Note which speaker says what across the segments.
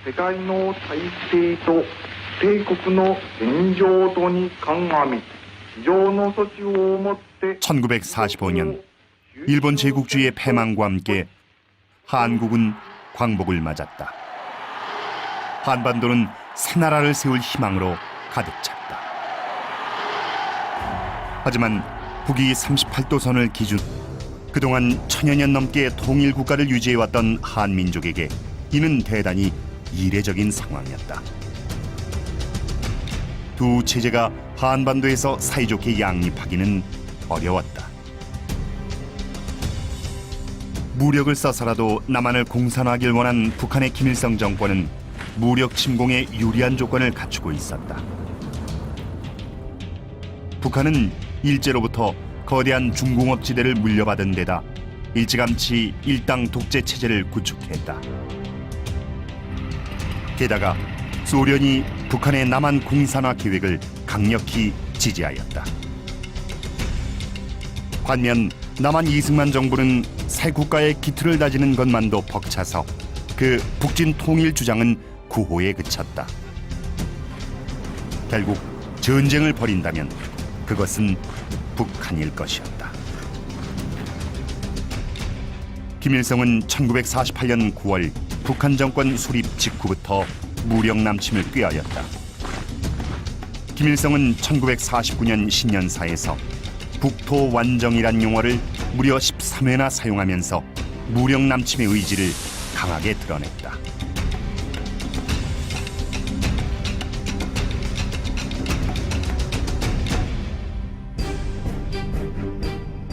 Speaker 1: 世界の体制と帝国の現状とに鑑み非常の措置をもって
Speaker 2: 1945년 일본 제국주의의 패망과 함께 한국은 광복을 맞았다. 한반도는 새 나라를 세울 희망으로 가득 찼다. 하지만 북위 38도선을 기준 그동안 천여 년 넘게 통일 국가를 유지해왔던 한민족에게 이는 대단히 이례적인 상황이었다. 두 체제가 한반도에서 사이좋게 양립하기는 어려웠다. 무력을 써서라도 남한을 공산화하길 원한 북한의 김일성 정권은 무력 침공에 유리한 조건을 갖추고 있었다. 북한은 일제로부터 거대한 중공업지대를 물려받은 데다 일찌감치 일당 독재 체제를 구축했다. 게다가 소련이 북한의 남한 공산화 계획을 강력히 지지하였다. 반면 남한 이승만 정부는 새 국가의 기틀을 다지는 것만도 벅차서 그 북진 통일 주장은 구호에 그쳤다. 결국 전쟁을 벌인다면 그것은 북한일 것이었다. 김일성은 1948년 9월 북한 정권 수립 직후부터 무력 남침을 꾀하였다. 김일성은 1949년 신년사에서 북토 완정이란 용어를 무려 13회나 사용하면서 무력 남침의 의지를 강하게 드러냈다.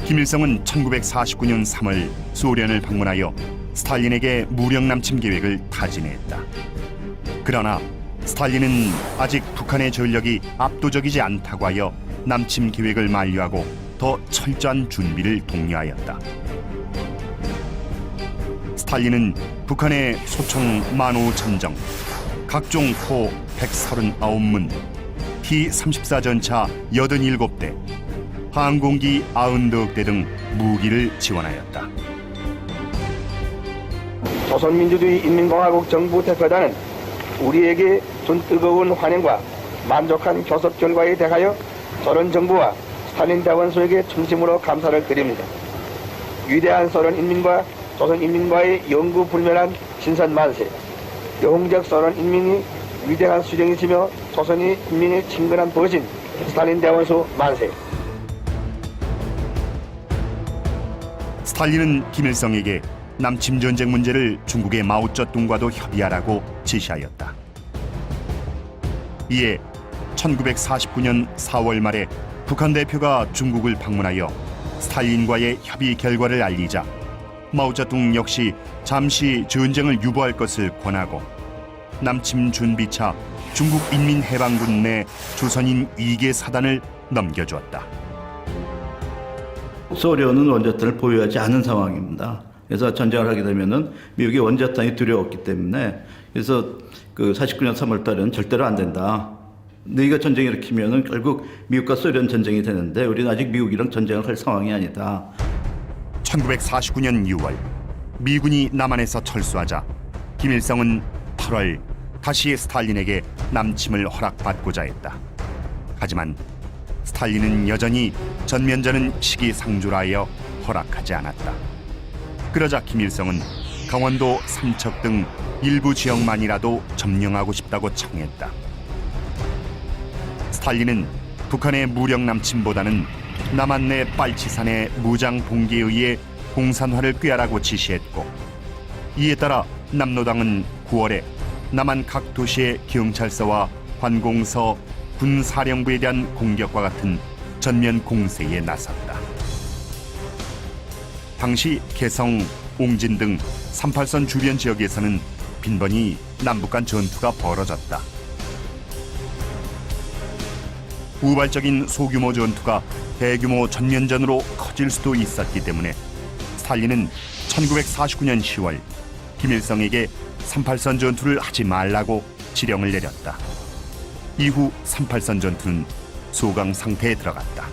Speaker 2: 김일성은 1949년 3월 소련을 방문하여 스탈린에게 무력 남침 계획을 타진했다. 그러나 스탈린은 아직 북한의 전력이 압도적이지 않다고 하여 남침 계획을 만류하고 더 철저한 준비를 독려하였다. 스탈린은 북한의 소총 15,000정, 각종 포 139문, T-34 전차 87대, 항공기 90대 등 무기를 지원하였다.
Speaker 3: 조선민주주의 인민공화국 정부 대표단은 우리에게 준 뜨거운 환영과 만족한 교섭 결과에 대하여 소련 정부와 스탈린 대원수에게 진심으로 감사를 드립니다. 위대한 소련 인민과 조선 인민과의 영구 불멸한 신선 만세, 영웅적 소련 인민이 위대한 수령이시며 조선이 인민의 친근한 버신 스탈린 대원수 만세.
Speaker 2: 스탈린은 김일성에게 남침 전쟁 문제를 중국의 마오쩌둥과도 협의하라고 지시하였다. 이에 1949년 4월 말에 북한 대표가 중국을 방문하여 스탈린과의 협의 결과를 알리자 마오쩌둥 역시 잠시 전쟁을 유보할 것을 권하고 남침 준비차 중국 인민해방군 내 조선인 2개 사단을 넘겨주었다.
Speaker 4: 소련은 원자탄을 보유하지 않은 상황입니다. 그래서 전쟁을 하게 되면은 미국의 원자탄이 두려웠기 때문에 그래서 그 49년 3월 달에는 절대로 안 된다. 너희가 전쟁을 일으키면은 결국 미국과 소련 전쟁이 되는데 우리는 아직 미국이랑 전쟁을 할 상황이 아니다.
Speaker 2: 1949년 6월 미군이 남한에서 철수하자 김일성은 8월 다시 스탈린에게 남침을 허락받고자 했다. 하지만 스탈린은 여전히 전면전은 시기상조라 하여 허락하지 않았다. 그러자 김일성은 강원도 삼척 등 일부 지역만이라도 점령하고 싶다고 청했다. 스탈린은 북한의 무력 남침보다는 남한 내 빨치산의 무장 봉기에 의해 공산화를 꾀하라고 지시했고 이에 따라 남로당은 9월에 남한 각 도시의 경찰서와 관공서, 군사령부에 대한 공격과 같은 전면 공세에 나섰다. 당시 개성, 옹진 등 38선 주변 지역에서는 빈번히 남북 간 전투가 벌어졌다. 우발적인 소규모 전투가 대규모 전면전으로 커질 수도 있었기 때문에 스탈린은 1949년 10월 김일성에게 38선 전투를 하지 말라고 지령을 내렸다. 이후 38선 전투는 소강 상태에 들어갔다.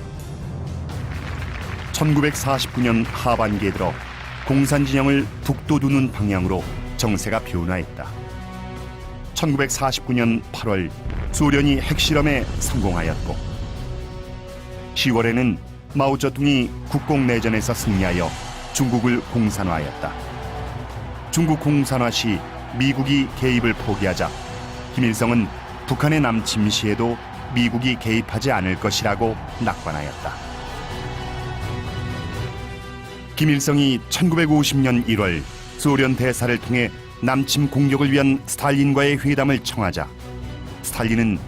Speaker 2: 1949년 하반기에 들어 공산 진영을 북돋우는 방향으로 정세가 변화했다. 1949년 8월 소련이 핵실험에 성공하였고 10월에는 마오쩌둥이 국공내전에서 승리하여 중국을 공산화하였다. 중국 공산화 시 미국이 개입을 포기하자 김일성은 북한의 남침 시에도 미국이 개입하지 않을 것이라고 낙관하였다. 김일성이 1950년 1월 소련 대사를 통해 남침 공격을 위한 스탈린과의 회담을 청하자 스탈린은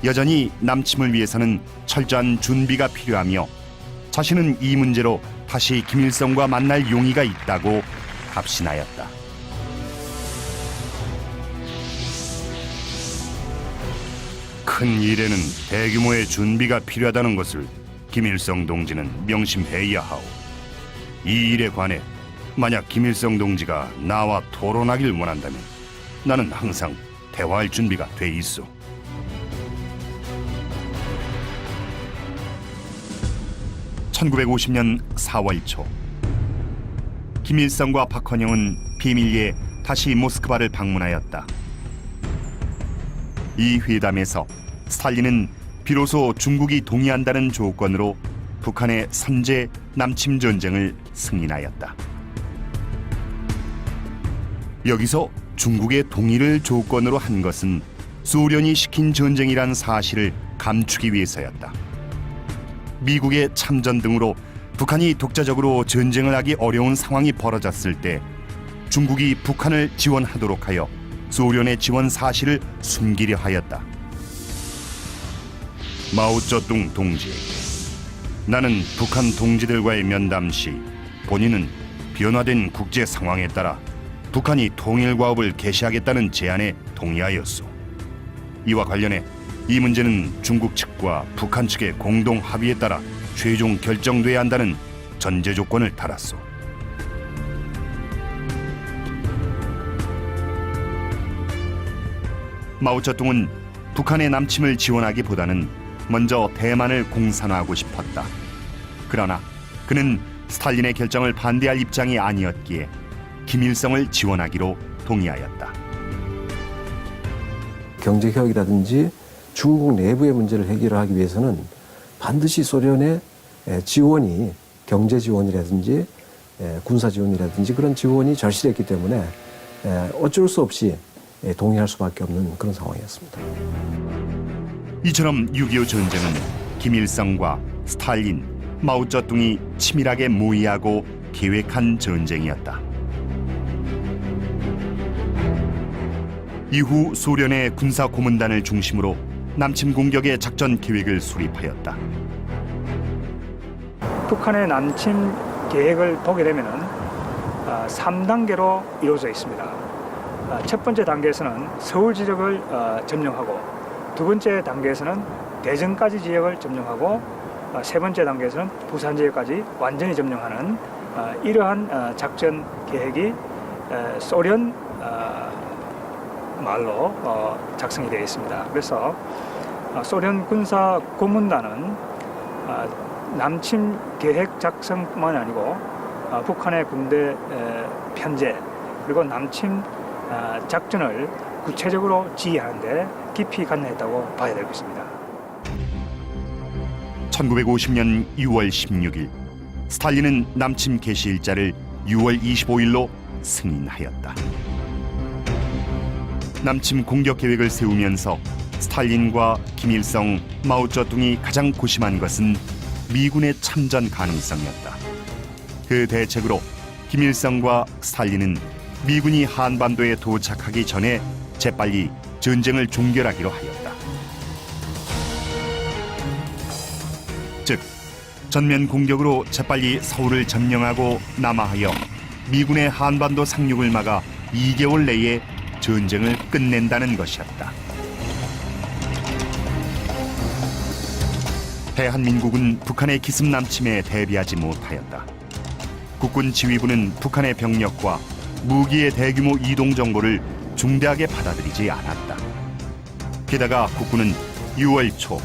Speaker 2: 여전히 남침을 위해서는 철저한 준비가 필요하며 자신은 이 문제로 다시 김일성과 만날 용의가 있다고 답신하였다. 큰 일에는 대규모의 준비가 필요하다는 것을 김일성 동지는 명심해야 하오. 이 일에 관해 만약 김일성 동지가 나와 토론하길 원한다면 나는 항상 대화할 준비가 돼 있어. (1950년 4월 초) 김일성과 박헌영은 비밀리에 다시 모스크바를 방문하였다. 이 회담에서 스탈린은 비로소 중국이 동의한다는 조건으로 북한의 선제 남침 전쟁을 승인하였다. 여기서 중국의 동의를 조건으로 한 것은 소련이 시킨 전쟁이란 사실을 감추기 위해서였다. 미국의 참전 등으로 북한이 독자적으로 전쟁을 하기 어려운 상황이 벌어졌을 때 중국이 북한을 지원하도록 하여 소련의 지원 사실을 숨기려 하였다. 마오쩌둥 동지, 나는 북한 동지들과의 면담 시 본인은 변화된 국제 상황에 따라 북한이 통일과업을 개시하겠다는 제안에 동의하였소. 이와 관련해 이 문제는 중국 측과 북한 측의 공동 합의에 따라 최종 결정돼야 한다는 전제 조건을 달았소. 마오쩌둥은 북한의 남침을 지원하기보다는 먼저 대만을 공산화하고 싶었다. 그러나 그는 스탈린의 결정을 반대할 입장이 아니었기에 김일성을 지원하기로 동의하였다.
Speaker 5: 경제개혁이라든지 중국 내부의 문제를 해결하기 위해서는 반드시 소련의 지원이 경제 지원이라든지 군사 지원이라든지 그런 지원이 절실했기 때문에 어쩔 수 없이 동의할 수밖에 없는 그런 상황이었습니다.
Speaker 2: 이처럼 6.25 전쟁은 김일성과 스탈린, 마오쩌둥이 치밀하게 모의하고 계획한 전쟁이었다. 이후 소련의 군사 고문단을 중심으로 남침 공격의 작전 계획을 수립하였다.
Speaker 6: 북한의 남침 계획을 보게 되면은 3단계로 이루어져 있습니다. 첫 번째 단계에서는 서울 지역을 점령하고, 두 번째 단계에서는 대전까지 지역을 점령하고, 세 번째 단계에서는 부산 지역까지 완전히 점령하는 이러한 작전 계획이 소련 말로 작성이 되어 있습니다. 그래서 소련 군사 고문단은 남침 계획 작성뿐만 아니고 북한의 군대 편제 그리고 남침 작전을 구체적으로 지휘하는 데 깊이 관여했다고 봐야 되고 있습니다.
Speaker 2: 1950년 6월 16일 스탈린은 남침 개시 일자를 6월 25일로 승인하였다. 남침 공격 계획을 세우면서 스탈린과 김일성, 마오쩌둥이 가장 고심한 것은 미군의 참전 가능성이었다. 그 대책으로 김일성과 스탈린은 미군이 한반도에 도착하기 전에 재빨리 전쟁을 종결하기로 하였다. 즉, 전면 공격으로 재빨리 서울을 점령하고 남하하여 미군의 한반도 상륙을 막아 2개월 내에 전쟁을 끝낸다는 것이었다. 대한민국은 북한의 기습 남침에 대비하지 못하였다. 국군 지휘부는 북한의 병력과 무기의 대규모 이동 정보를 중대하게 받아들이지 않았다. 게다가 국군은 6월 초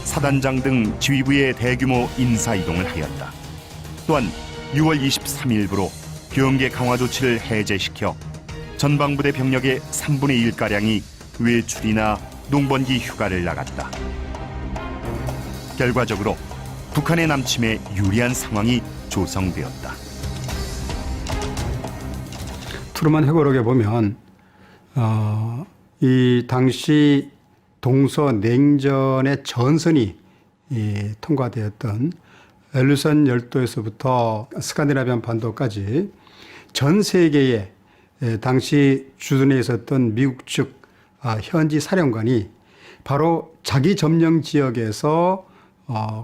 Speaker 2: 사단장 등 지휘부의 대규모 인사 이동을 하였다. 또한 6월 23일부로 경계 강화 조치를 해제시켜 전방부대 병력의 3분의 1가량이 외출이나 농번기 휴가를 나갔다. 결과적으로 북한의 남침에 유리한 상황이 조성되었다.
Speaker 7: 트루먼 회고록에 보면 이 당시 동서냉전의 전선이 통과되었던 엘루선 열도에서부터 스칸디나비안 반도까지 전 세계에 당시 주둔해 있었던 미국 측 현지 사령관이 바로 자기 점령 지역에서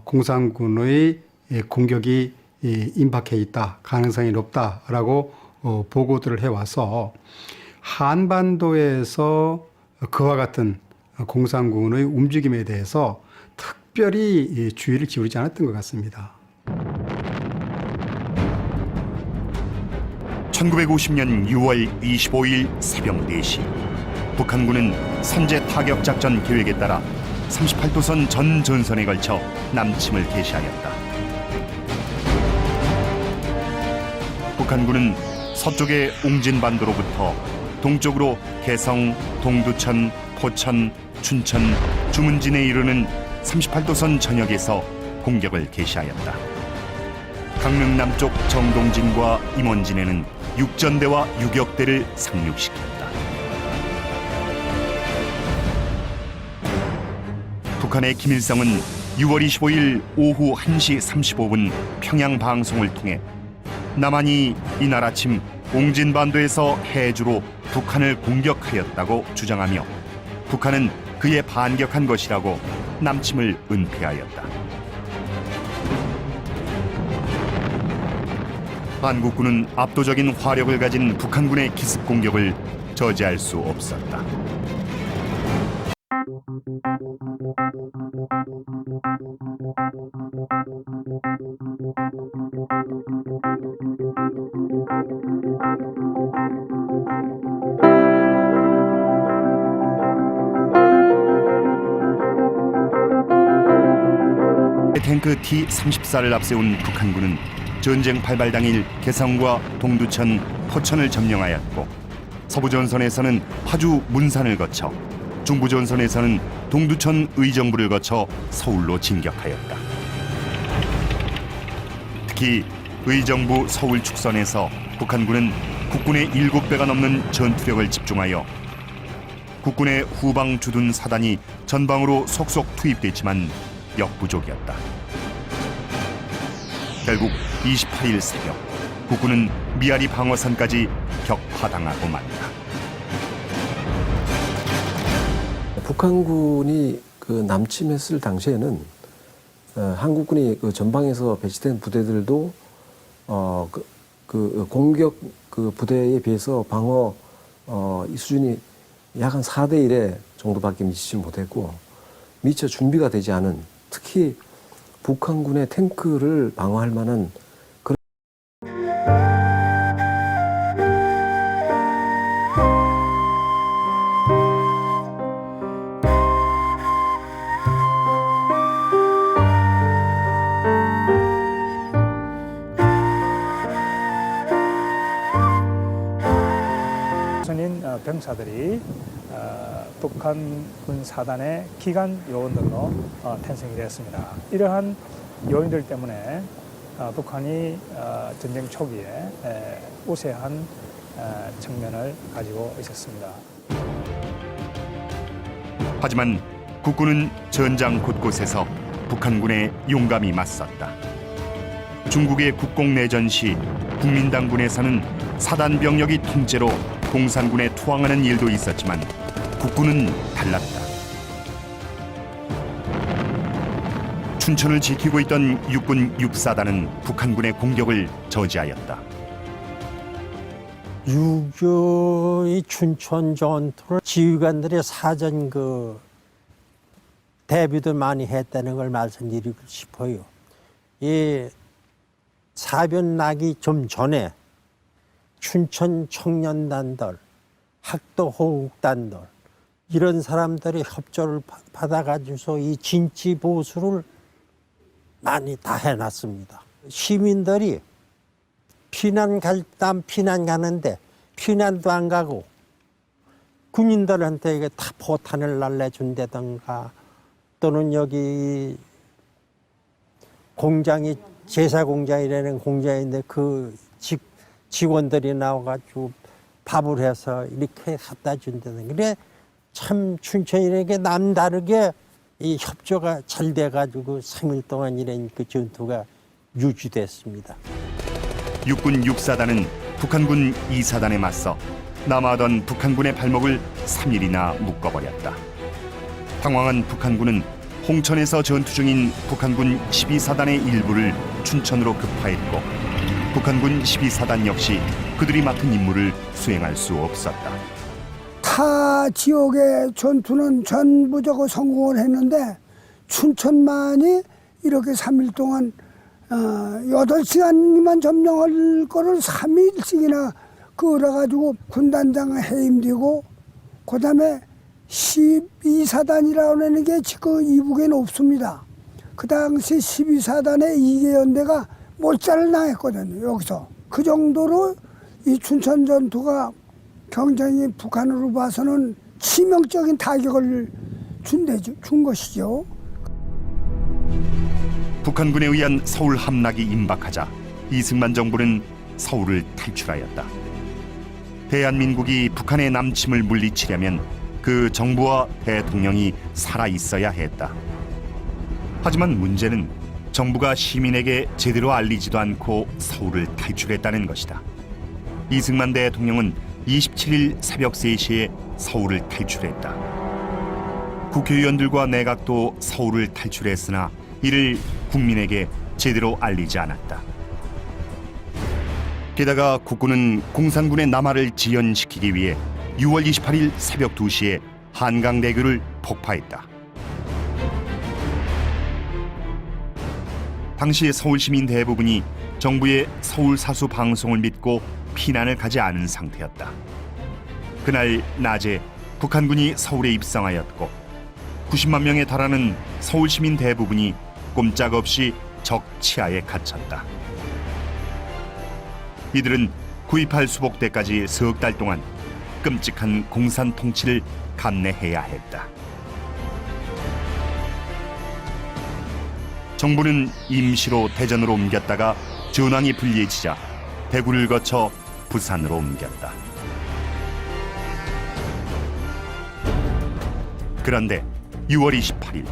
Speaker 7: 공산군의 공격이 임박해 있다, 가능성이 높다라고 보고들을 해와서 한반도에서 그와 같은 공산군의 움직임에 대해서 특별히 주의를 기울이지 않았던 것 같습니다.
Speaker 2: 1950년 6월 25일 새벽 4시 북한군은 선제 타격 작전 계획에 따라 38도선 전 전선에 걸쳐 남침을 개시하였다. 북한군은 서쪽의 옹진반도로부터 동쪽으로 개성, 동두천, 포천, 춘천, 주문진에 이르는 38도선 전역에서 공격을 개시하였다. 강릉 남쪽 정동진과 임원진에는 육전대와 유격대를 상륙시켰다. 북한의 김일성은 6월 25일 오후 1시 35분 평양 방송을 통해 남한이 이날 아침 옹진반도에서 해주로 북한을 공격하였다고 주장하며 북한은 그에 반격한 것이라고 남침을 은폐하였다. 한국군은 압도적인 화력을 가진 북한군의 기습 공격을 저지할 수 없었다. 탱크 T-34를 앞세운 북한군은 전쟁 발발 당일 개성과 동두천, 포천을 점령하였고 서부전선에서는 파주, 문산을 거쳐 중부전선에서는 동두천, 의정부를 거쳐 서울로 진격하였다. 특히 의정부 서울 축선에서 북한군은 국군의 7배가 넘는 전투력을 집중하여 국군의 후방 주둔 사단이 전방으로 속속 투입됐지만 역부족이었다. 결국 28일 새벽 국군은 미아리 방어선까지 격파당하고 말다.
Speaker 5: 북한군이 그 남침했을 당시에는 한국군이 그 전방에서 배치된 부대들도 공격 그 부대에 비해서 방어 이 수준이 약 한 4대 1에 정도밖에 미치지 못했고 미처 준비가 되지 않은, 특히 북한군의 탱크를 방어할 만한 그런
Speaker 6: 선인 병사들이 북한군 사단의 기관 요원들로 탄생이 되었습니다. 이러한 요인들 때문에 북한이 전쟁 초기에 우세한 측면을 가지고 있었습니다.
Speaker 2: 하지만 국군은 전장 곳곳에서 북한군에 용감히 맞섰다. 중국의 국공내전 시 국민당군에서는 사단 병력이 통째로 공산군에 투항하는 일도 있었지만 국군은 달랐다. 춘천을 지키고 있던 육군 6사단은 북한군의 공격을 저지하였다.
Speaker 8: 6.25의 춘천 전투를 지휘관들의 사전 대비도 많이 했다는 걸 말씀드리고 싶어요. 이 사변 나기 좀 전에 춘천 청년단들, 학도 호국단들 이런 사람들이 협조를 받아가지고 이 진지 보수를 많이 다 해놨습니다. 시민들이 피난 가는데 피난도 안 가고 군인들한테 이게 다 포탄을 날려준다던가 또는 여기 공장이 제사 공장이라는 공장인데 그 직원들이 나와가지고 밥을 해서 이렇게 갖다 준다던가. 그래 참 춘천이라게 남다르게 이 협조가 잘 돼가지고 3일 동안 이런 그 전투가 유지됐습니다.
Speaker 2: 육군 6사단은 북한군 2사단에 맞서 남아하던 북한군의 발목을 3일이나 묶어버렸다. 당황한 북한군은 홍천에서 전투 중인 북한군 12사단의 일부를 춘천으로 급파했고 북한군 12사단 역시 그들이 맡은 임무를 수행할 수 없었다.
Speaker 9: 타 지역의 전투는 전부적으로 성공을 했는데 춘천만이 이렇게 3일 동안 8시간이면 점령할 거를 3일씩이나 끌어가지고 군단장 해임되고 그다음에 12사단이라고 하는 게 지금 이북에는 없습니다. 그 당시 12사단의 2개 연대가 몰살을 당했거든요. 여기서. 그 정도로 이 춘천 전투가 굉장히 북한으로 봐서는 치명적인 타격을 준 것이죠.
Speaker 2: 북한군에 의한 서울 함락이 임박하자 이승만 정부는 서울을 탈출하였다. 대한민국이 북한의 남침을 물리치려면 그 정부와 대통령이 살아있어야 했다. 하지만 문제는 정부가 시민에게 제대로 알리지도 않고 서울을 탈출했다는 것이다. 이승만 대통령은 27일 새벽 3시에 서울을 탈출했다. 국회의원들과 내각도 서울을 탈출했으나 이를 국민에게 제대로 알리지 않았다. 게다가 국군은 공산군의 남하를 지연시키기 위해 6월 28일 새벽 2시에 한강대교를 폭파했다. 당시 서울 시민 대부분이 정부의 서울 사수 방송을 믿고 피난을 가지 않은 상태였다. 그날 낮에 북한군이 서울에 입성하였고 90만 명에 달하는 서울 시민 대부분이 꼼짝없이 적 치하에 갇혔다. 이들은 구입할 수복대까지 석 달 동안 끔찍한 공산 통치를 감내해야 했다. 정부는 임시로 대전으로 옮겼다가 전황이 불리해지자 대구를 거쳐 부산으로 옮겼다. 그런데 6월 28일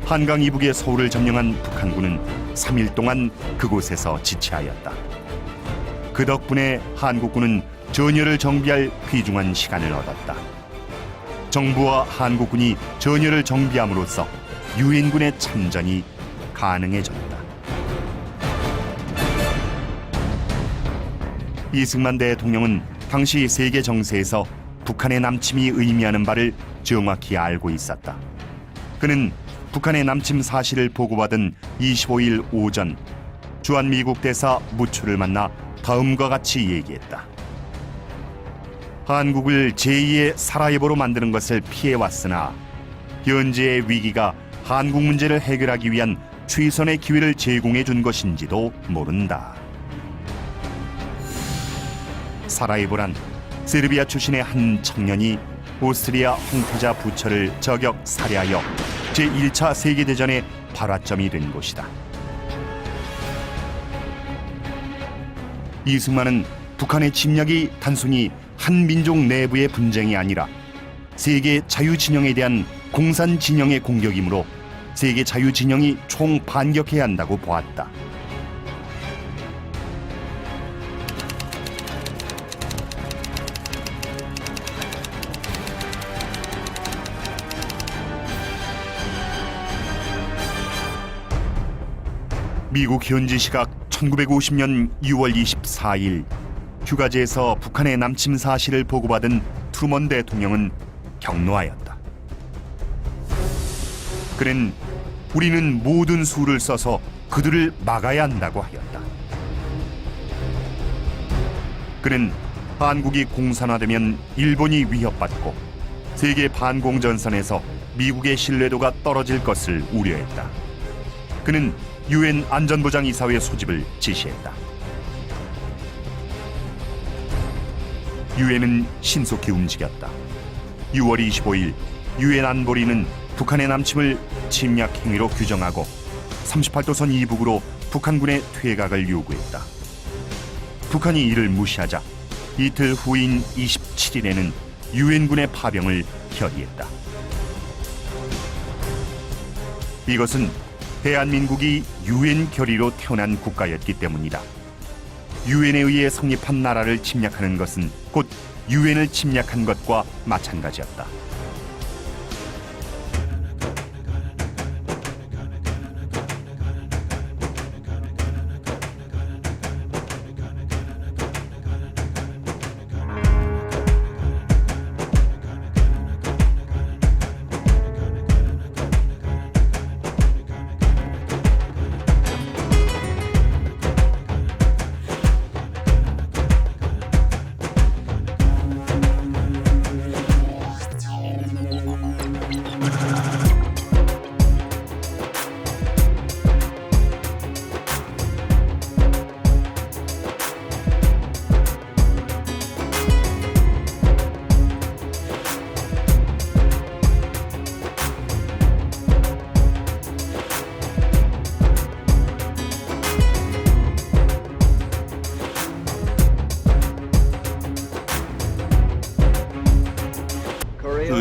Speaker 2: 한강 이북의 서울을 점령한 북한군은 3일 동안 그곳에서 지체하였다. 그 덕분에 한국군은 전열을 정비할 귀중한 시간을 얻었다. 정부와 한국군이 전열을 정비함으로써 유엔군의 참전이 가능해졌다. 이승만 대통령은 당시 세계 정세에서 북한의 남침이 의미하는 바를 정확히 알고 있었다. 그는 북한의 남침 사실을 보고받은 25일 오전 주한미국 대사 무추를 만나 다음과 같이 얘기했다. 한국을 제2의 사라예보로 만드는 것을 피해왔으나 현재의 위기가 한국 문제를 해결하기 위한 최선의 기회를 제공해 준 것인지도 모른다. 사라예보란 세르비아 출신의 한 청년이 오스트리아 황태자 부처를 저격 살해하여 제1차 세계대전의 발화점이 된 곳이다. 이승만은 북한의 침략이 단순히 한 민족 내부의 분쟁이 아니라 세계 자유진영에 대한 공산 진영의 공격이므로 세계 자유진영이 총 반격해야 한다고 보았다. 미국 현지 시각 1950년 6월 24일 휴가지에서 북한의 남침 사실을 보고받은 트루먼 대통령은 격노하였다. 그는 우리는 모든 수를 써서 그들을 막아야 한다고 하였다. 그는 한국이 공산화되면 일본이 위협받고 세계 반공전선에서 미국의 신뢰도가 떨어질 것을 우려했다. 그는 유엔 안전보장이사회 소집을 지시했다. 유엔은 신속히 움직였다. 6월 25일 유엔 안보리는 북한의 남침을 침략 행위로 규정하고 38도선 이북으로 북한군의 퇴각을 요구했다. 북한이 이를 무시하자 이틀 후인 27일에는 유엔군의 파병을 결의했다. 이것은 대한민국이 유엔 결의로 태어난 국가였기 때문이다. 유엔에 의해 성립한 나라를 침략하는 것은 곧 유엔을 침략한 것과 마찬가지였다.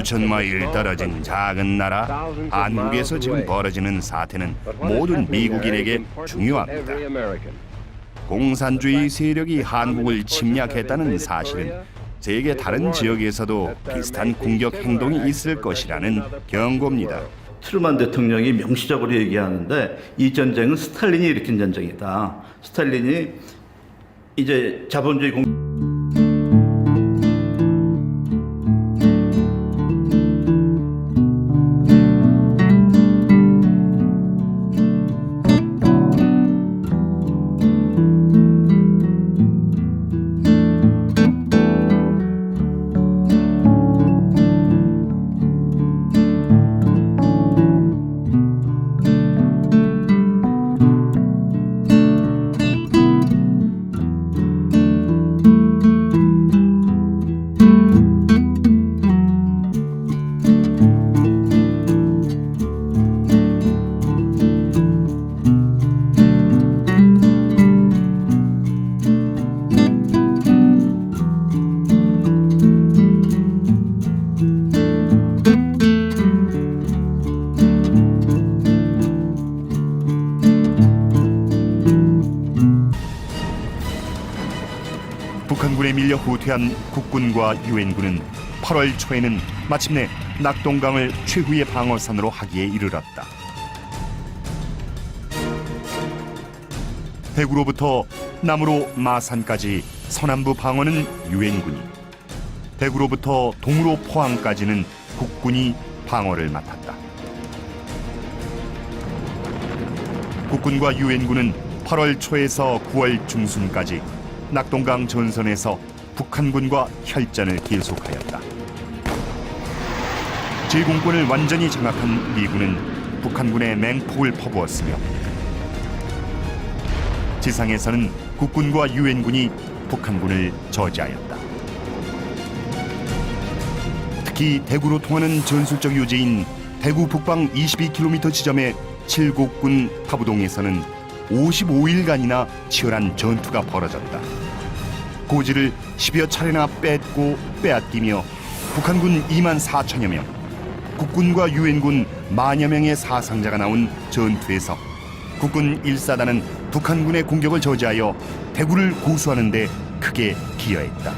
Speaker 2: 수천 마일 떨어진 작은 나라 한국에서 지금 벌어지는 사태는 모든 미국인에게 중요합니다. 공산주의 세력이 한국을 침략했다는 사실은 세계 다른 지역에서도 비슷한 공격 행동이 있을 것이라는 경고입니다.
Speaker 4: 트루만 대통령이 명시적으로 얘기하는데 이 전쟁은 스탈린이 일으킨 전쟁이다. 스탈린이 이제 자본주의
Speaker 2: 북한군에 밀려 후퇴한 국군과 유엔군은 8월 초에는 마침내 낙동강을 최후의 방어선으로 하기에 이르렀다. 대구로부터 남으로 마산까지 서남부 방어는 유엔군이, 대구로부터 동으로 포항까지는 국군이 방어를 맡았다. 국군과 유엔군은 8월 초에서 9월 중순까지 낙동강 전선에서 북한군과 혈전을 계속하였다. 제공권을 완전히 장악한 미군은 북한군에 맹폭을 퍼부었으며 지상에서는 국군과 유엔군이 북한군을 저지하였다. 특히 대구로 통하는 전술적 요지인 대구 북방 22km 지점의 칠곡군 타부동에서는 55일간이나 치열한 전투가 벌어졌다. 고지를 10여 차례나 뺏고 빼앗기며 북한군 2만 4천여 명, 국군과 유엔군 만여 명의 사상자가 나온 전투에서 국군 1사단은 북한군의 공격을 저지하여 대구를 고수하는 데 크게 기여했다.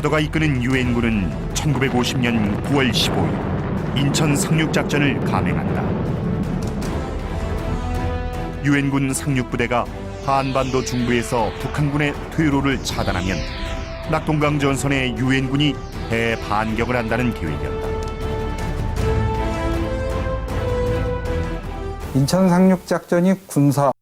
Speaker 2: 사도가 이끄는 유엔군은 1950년 9월 15일 인천 상륙작전을 감행한다. 유엔군 상륙부대가 한반도 중부에서 북한군의 퇴로를 차단하면 낙동강 전선의 유엔군이 대반격을 한다는 계획이었다.
Speaker 10: 인천 상륙작전이 군사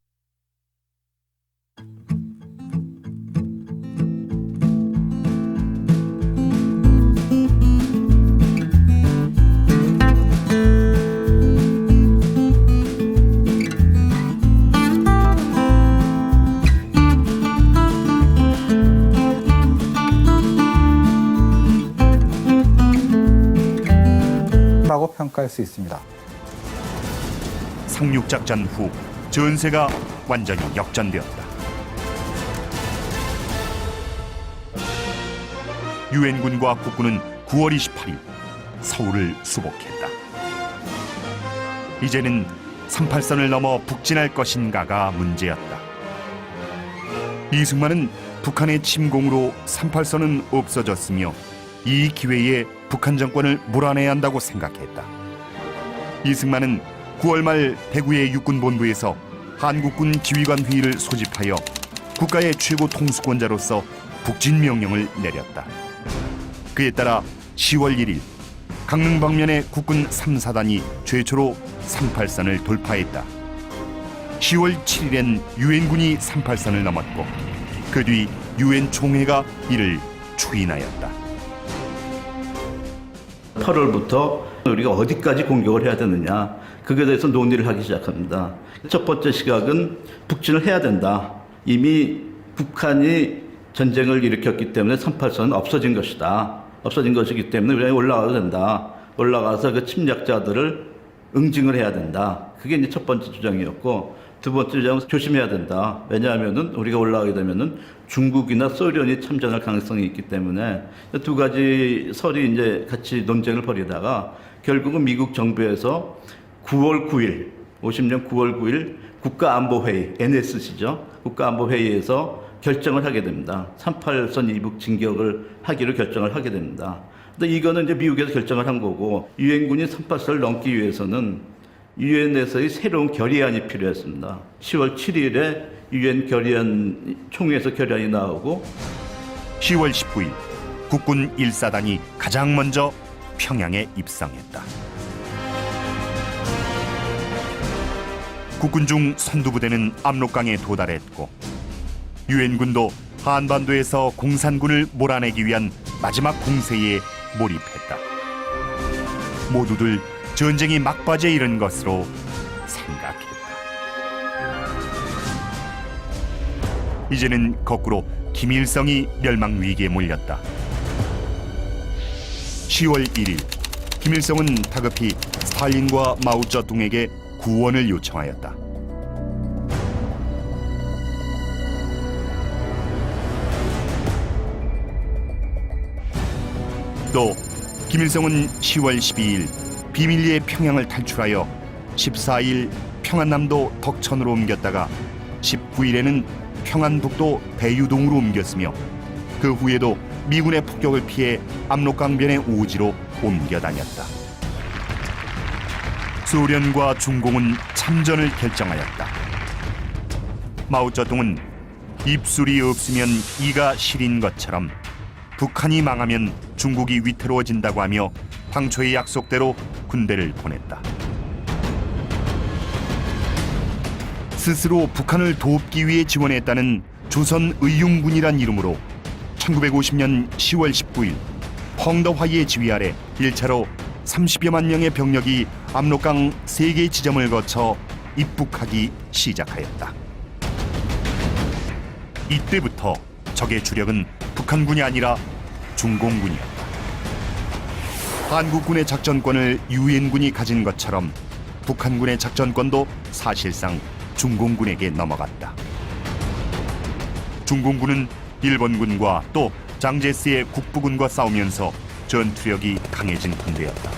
Speaker 10: 라고 평가할 수 있습니다.
Speaker 2: 상륙작전 후 전세가 완전히 역전되었다. 유엔군과 국군은 9월 28일 서울을 수복했다. 이제는 38선을 넘어 북진할 것인가가 문제였다. 이승만은 북한의 침공으로 38선은 없어졌으며 이 기회에 북한 정권을 몰아내야 한다고 생각했다. 이승만은 9월 말 대구의 육군본부에서 한국군 지휘관 회의를 소집하여 국가의 최고 통수권자로서 북진 명령을 내렸다. 그에 따라 10월 1일 강릉 방면의 국군 3사단이 최초로 38선을 돌파했다. 10월 7일엔 유엔군이 38선을 넘었고 그 뒤 유엔 총회가 이를 추인하였다.
Speaker 4: 8월부터 우리가 어디까지 공격을 해야 되느냐, 그에 대해서 논의를 하기 시작합니다. 첫 번째 시각은 북진을 해야 된다. 이미 북한이 전쟁을 일으켰기 때문에 38선은 없어진 것이다. 없어진 것이기 때문에 우리가 올라가도 된다. 올라가서 그 침략자들을 응징을 해야 된다. 그게 이제 첫 번째 주장이었고, 두 번째 주장은 조심해야 된다. 왜냐하면은 우리가 올라가게 되면은 중국이나 소련이 참전할 가능성이 있기 때문에 두 가지 설이 이제 같이 논쟁을 벌이다가 결국은 미국 정부에서 9월 9일, 50년 9월 9일 국가안보회의, NSC죠. 국가안보회의에서 결정을 하게 됩니다. 38선 이북 진격을 하기로 결정을 하게 됩니다. 근데 이거는 이제 미국에서 결정을 한 거고, 유엔군이 38선을 넘기 위해서는 유엔에서의 새로운 결의안이 필요했습니다. 10월 7일에 유엔 결의안 총회에서 결의안이 나오고
Speaker 2: 10월 19일 국군 1사단이 가장 먼저 평양에 입성했다. 국군 중 선두부대는 압록강에 도달했고 유엔군도 한반도에서 공산군을 몰아내기 위한 마지막 공세에 몰입했다. 모두들 전쟁이 막바지에 이른 것으로 생각했다. 이제는 거꾸로 김일성이 멸망 위기에 몰렸다. 10월 1일 김일성은 다급히 스탈린과 마오쩌둥에게 구원을 요청하였다. 또 김일성은 10월 12일 비밀리에 평양을 탈출하여 14일 평안남도 덕천으로 옮겼다가 19일에는 평안북도 대유동으로 옮겼으며 그 후에도 미군의 폭격을 피해 압록강변의 오지로 옮겨 다녔다. 소련과 중공은 참전을 결정하였다. 마오쩌둥은 입술이 없으면 이가 시린 것처럼 북한이 망하면 중국이 위태로워진다고 하며 당초의 약속대로 군대를 보냈다. 스스로 북한을 돕기 위해 지원했다는 조선의용군이란 이름으로 1950년 10월 19일 펑더화이의 지휘 아래 1차로 30여만 명의 병력이 압록강 3개 지점을 거쳐 입북하기 시작하였다. 이때부터 적의 주력은 북한군이 아니라 중공군이었다. 한국군의 작전권을 유엔군이 가진 것처럼 북한군의 작전권도 사실상 중공군에게 넘어갔다. 중공군은 일본군과 또 장제스의 국부군과 싸우면서 전투력이 강해진 군대였다.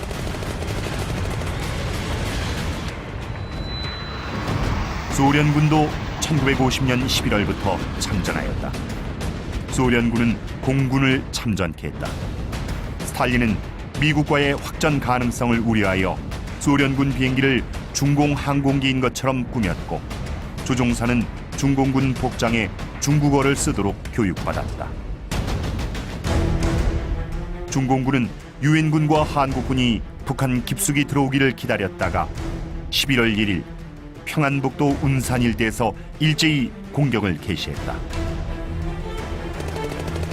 Speaker 2: 소련군도 1950년 11월부터 참전하였다. 소련군은 공군을 참전케 했다. 스탈린은 미국과의 확전 가능성을 우려하여 소련군 비행기를 중공 항공기인 것처럼 꾸몄고, 조종사는 중공군 복장에 중국어를 쓰도록 교육받았다. 중공군은 유엔군과 한국군이 북한 깊숙이 들어오기를 기다렸다가 11월 1일 평안북도 운산 일대에서 일제히 공격을 개시했다.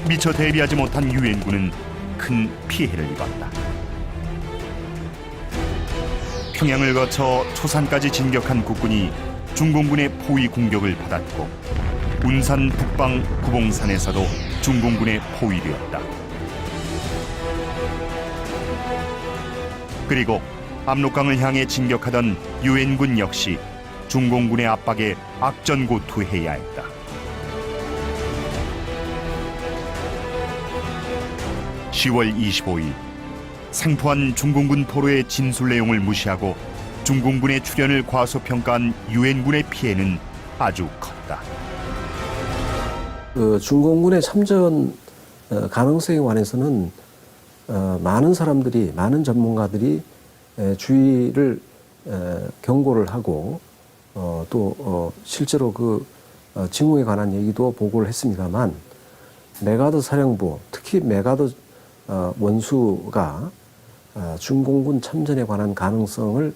Speaker 2: 미처 대비하지 못한 유엔군은 큰 피해를 입었다. 평양을 거쳐 초산까지 진격한 국군이 중공군의 포위 공격을 받았고, 운산 북방 구봉산에서도 중공군에 포위되었다. 그리고 압록강을 향해 진격하던 유엔군 역시 중공군의 압박에 악전고투해야 했다. (10월 25일) 생포한 중공군 포로의 진술 내용을 무시하고 중공군의 출현을 과소평가한 유엔군의 피해는 아주 컸다.
Speaker 5: 중공군의 참전 가능성에 관해서는 많은 사람들이, 많은 전문가들이 주의를 경고를 하고 또 실제로 그 징후에 관한 얘기도 보고를 했습니다만, 메가더 사령부, 특히 메가더 원수가 중공군 참전에 관한 가능성을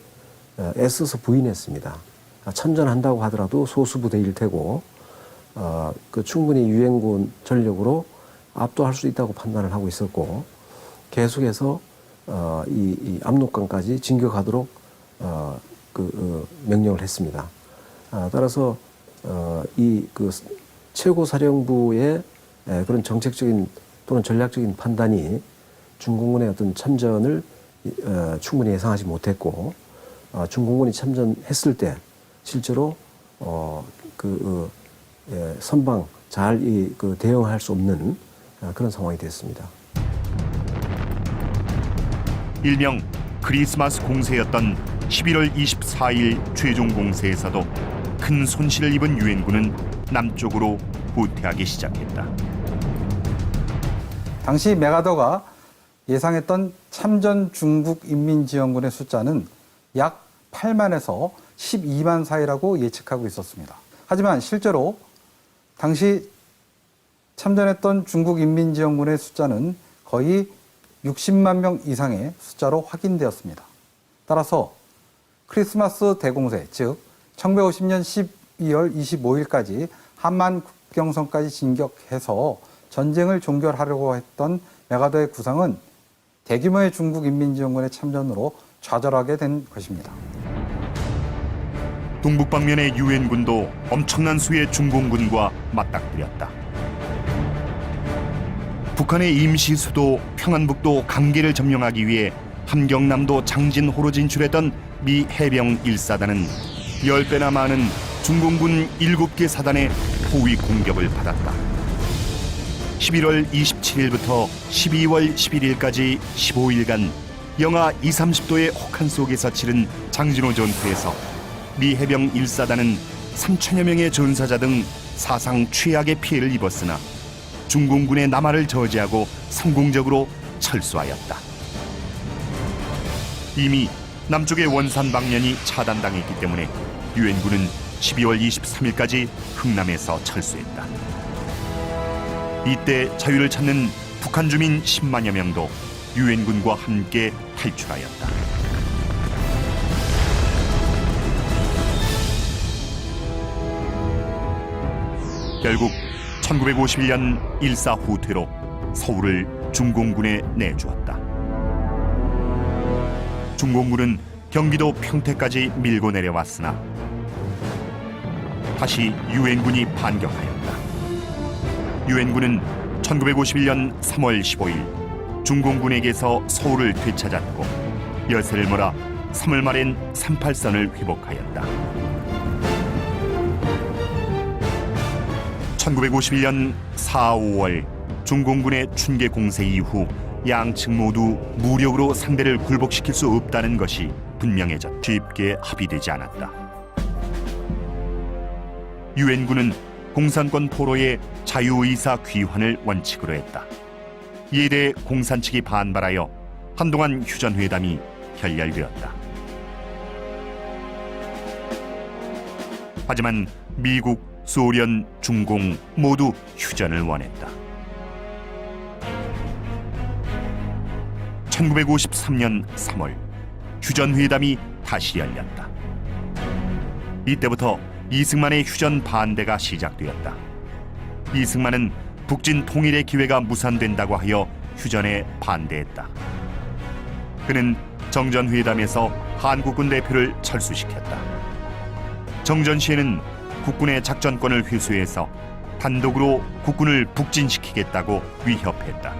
Speaker 5: 애써서 부인했습니다. 참전한다고 하더라도 소수 부대일 테고 그 충분히 유엔군 전력으로 압도할 수 있다고 판단을 하고 있었고, 계속해서 이 압록강까지 진격하도록 명령을 했습니다. 따라서 이 그 최고 사령부의 그런 정책적인 또는 전략적인 판단이 중공군의 어떤 참전을 충분히 예상하지 못했고, 중공군이 참전했을 때 실제로 선방 잘 대응할 수 없는 그런 상황이 됐습니다.
Speaker 2: 일명 크리스마스 공세였던 11월 24일 최종 공세에서도 큰 손실을 입은 유엔군은 남쪽으로 후퇴하기 시작했다.
Speaker 10: 당시 메가더가 예상했던 참전 중국 인민지원군의 숫자는 약 8만에서 12만 사이라고 예측하고 있었습니다. 하지만 실제로 당시 참전했던 중국 인민지원군의 숫자는 거의 60만 명 이상의 숫자로 확인되었습니다. 따라서 크리스마스 대공세, 즉 1950년 12월 25일까지 한만 국경선까지 진격해서 전쟁을 종결하려고 했던 메가더의 구상은 대규모의 중국 인민지원군의 참전으로 좌절하게 된 것입니다.
Speaker 2: 동북방면의 유엔군도 엄청난 수의 중공군과 맞닥뜨렸다. 북한의 임시 수도 평안북도 강계를 점령하기 위해 함경남도 장진호로 진출했던 미 해병 1사단은 10배나 많은 중공군 7개 사단의 포위 공격을 받았다. 11월 27일부터 12월 11일까지 15일간 영하 20-30도의 혹한 속에서 치른 장진호 전투에서 미 해병 1사단은 3천여 명의 전사자 등 사상 최악의 피해를 입었으나 중공군의 남하를 저지하고 성공적으로 철수하였다. 이미 남쪽의 원산 방면이 차단당했기 때문에 유엔군은 12월 23일까지 흥남에서 철수했다. 이때 자유를 찾는 북한 주민 10만여 명도 유엔군과 함께 탈출하였다. 결국 1951년 일사후퇴로 서울을 중공군에 내주었다. 중공군은 경기도 평택까지 밀고 내려왔으나 다시 유엔군이 반격하였다. 유엔군은 1951년 3월 15일 중공군에게서 서울을 되찾았고 열세를 몰아 3월 말엔 38선을 회복하였다. 1951년 4, 5월 중공군의 춘계 공세 이후 양측 모두 무력으로 상대를 굴복시킬 수 없다는 것이 분명해졌다. 쉽게 합의되지 않았다. 유엔군은 공산권 포로의 자유의사 귀환을 원칙으로 했다. 이에 대해 공산 측이 반발하여 한동안 휴전회담이 결렬되었다. 하지만 미국, 소련, 중공 모두 휴전을 원했다. 1953년 3월 휴전회담이 다시 열렸다. 이때부터 이승만의 휴전 반대가 시작되었다. 이승만은 북진 통일의 기회가 무산된다고 하여 휴전에 반대했다. 그는 정전회담에서 한국군 대표를 철수시켰다. 정전 시에는 국군의 작전권을 회수해서 단독으로 국군을 북진시키겠다고 위협했다.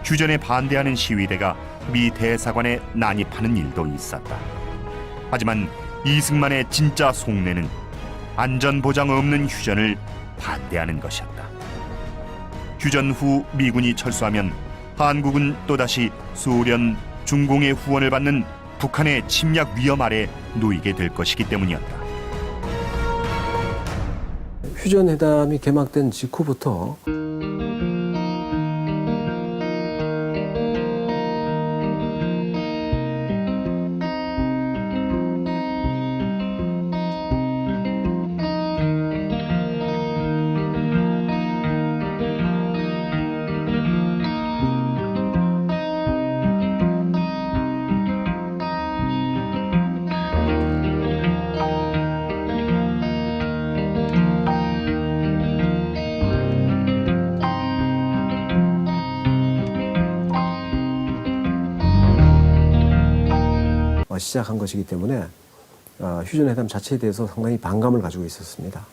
Speaker 2: 휴전에 반대하는 시위대가 미 대사관에 난입하는 일도 있었다. 하지만 이승만의 진짜 속내는 안전보장 없는 휴전을 반대하는 것이었다. 휴전 후 미군이 철수하면 한국은 또다시 소련, 중공의 후원을 받는 북한의 침략 위험 아래 놓이게 될 것이기 때문이었다.
Speaker 5: 휴전회담이 개막된 직후부터 시작한 것이기 때문에 휴전회담 자체에 대해서 상당히 반감을 가지고 있었습니다.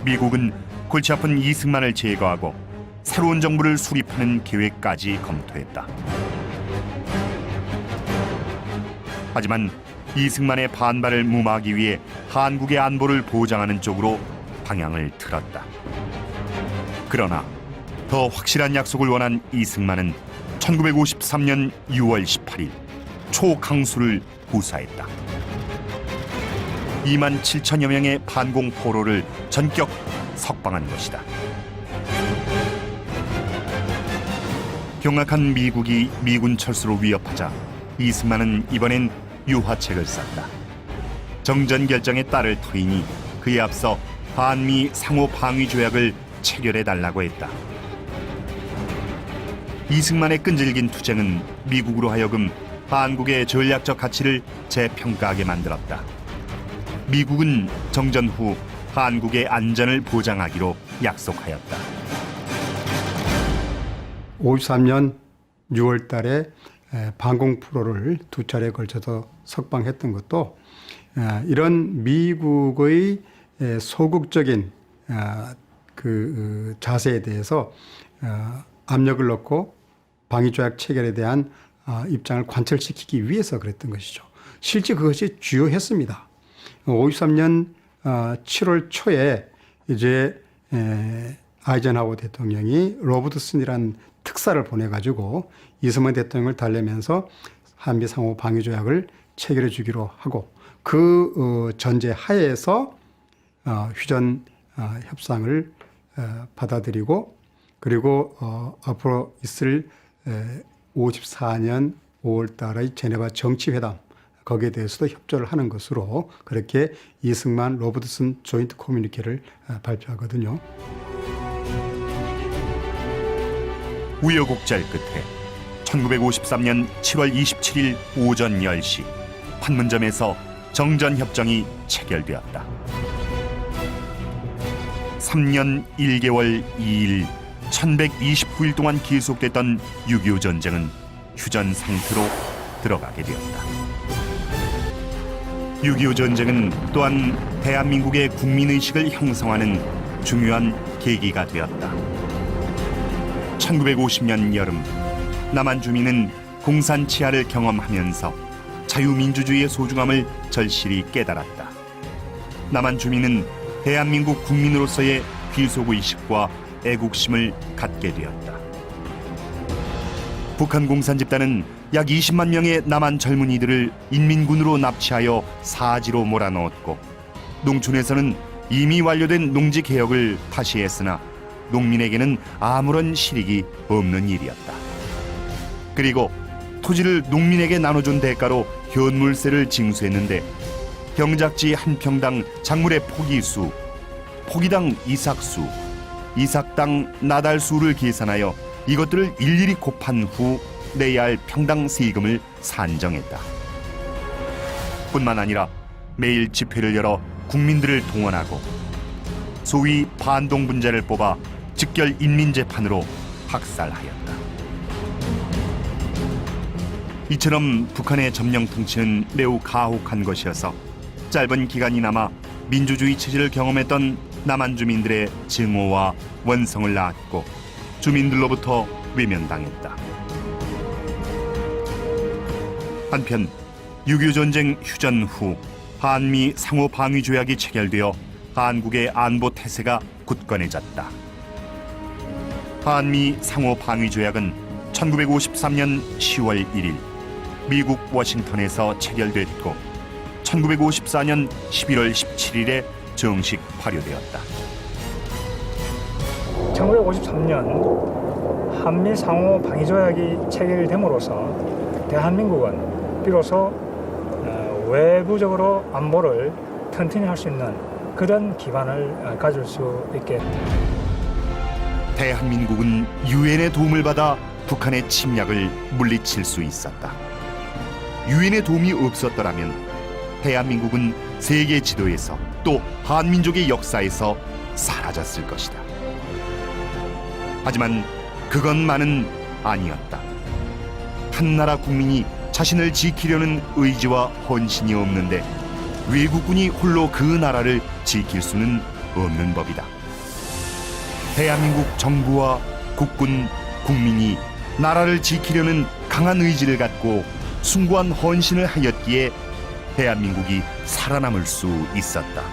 Speaker 2: 미국은 골치 아픈 이승만을 제거하고 새로운 정부를 수립하는 계획까지 검토했다. 하지만 이승만의 반발을 무마하기 위해 한국의 안보를 보장하는 쪽으로 방향을 틀었다. 그러나 더 확실한 약속을 원한 이승만은 1953년 6월 18일 초강수를 구사했다. 2만 7천여 명의 반공 포로를 전격 석방한 것이다. 경악한 미국이 미군 철수로 위협하자 이승만은 이번엔 유화책을 썼다. 정전 결정에 따를 터이니 그에 앞서 한미 상호 방위 조약을 체결해달라고 했다. 이승만의 끈질긴 투쟁은 미국으로 하여금 한국의 전략적 가치를 재평가하게 만들었다. 미국은 정전 후 한국의 안전을 보장하기로 약속하였다.
Speaker 7: 53년 6월 달에 반공 프로를 두 차례에 걸쳐서 석방했던 것도 이런 미국의 소극적인 그 자세에 대해서 압력을 넣고 방위조약 체결에 대한 입장을 관철시키기 위해서 그랬던 것이죠. 실제 그것이 주요했습니다. 53년 7월 초에 이제 아이젠하워 대통령이 로버트슨이라는 특사를 보내가지고 이승만 대통령을 달래면서 한미 상호 방위조약을 체결해 주기로 하고 그 전제 하에서 휴전 협상을 받아들이고 그리고 앞으로 있을 54년 5월 달의 제네바 정치회담 거기에 대해서도 협조를 하는 것으로 그렇게 이승만 로버트슨 조인트 커뮤니케를 발표하거든요.
Speaker 2: 우여곡절 끝에 1953년 7월 27일 오전 10시 판문점에서 정전협정이 체결되었다. 3년 1개월 2일 1129일 동안 계속됐던 6.25 전쟁은 휴전 상태로 들어가게 되었다. 6.25 전쟁은 또한 대한민국의 국민의식을 형성하는 중요한 계기가 되었다. 1950년 여름 남한 주민은 공산 치하를 경험하면서 자유민주주의의 소중함을 절실히 깨달았다. 남한 주민은 대한민국 국민으로서의 귀속의식과 애국심을 갖게 되었다. 북한 공산 집단은 약 20만 명의 남한 젊은이들을 인민군으로 납치하여 사지로 몰아넣었고 농촌에서는 이미 완료된 농지 개혁을 다시 했으나 농민에게는 아무런 실익이 없는 일이었다. 그리고 토지를 농민에게 나눠준 대가로 현물세를 징수했는데 경작지 한 평당 작물의 포기수, 포기당 이삭수, 이삭당 나달수를 계산하여 이것들을 일일이 곱한 후 내야 할 평당 세금을 산정했다. 뿐만 아니라 매일 집회를 열어 국민들을 동원하고 소위 반동분자를 뽑아 즉결 인민재판으로 학살하였다. 이처럼 북한의 점령 통치는 매우 가혹한 것이어서 짧은 기간이나마 민주주의 체제를 경험했던 남한 주민들의 증오와 원성을 낳았고 주민들로부터 외면당했다. 한편 6.25 전쟁 휴전 후 한미 상호 방위 조약이 체결되어 한국의 안보 태세가 굳건해졌다. 한미 상호 방위 조약은 1953년 10월 1일 미국 워싱턴에서 체결됐고 1954년 11월 17일에 정식 발효되었다.
Speaker 6: 1953년 한미 상호 방위 조약이 체결됨으로써 대한민국은 비로소 외부적으로 안보를 튼튼히 할 수 있는 그런 기반을 가질 수 있게 했다.
Speaker 2: 대한민국은 유엔의 도움을 받아 북한의 침략을 물리칠 수 있었다. 유엔의 도움이 없었더라면 대한민국은 세계 지도에서 또 한민족의 역사에서 사라졌을 것이다. 하지만 그것만은 아니었다. 한 나라 국민이 자신을 지키려는 의지와 헌신이 없는데 외국군이 홀로 그 나라를 지킬 수는 없는 법이다. 대한민국 정부와 국군, 국민이 나라를 지키려는 강한 의지를 갖고 숭고한 헌신을 하였기에 대한민국이 살아남을 수 있었다.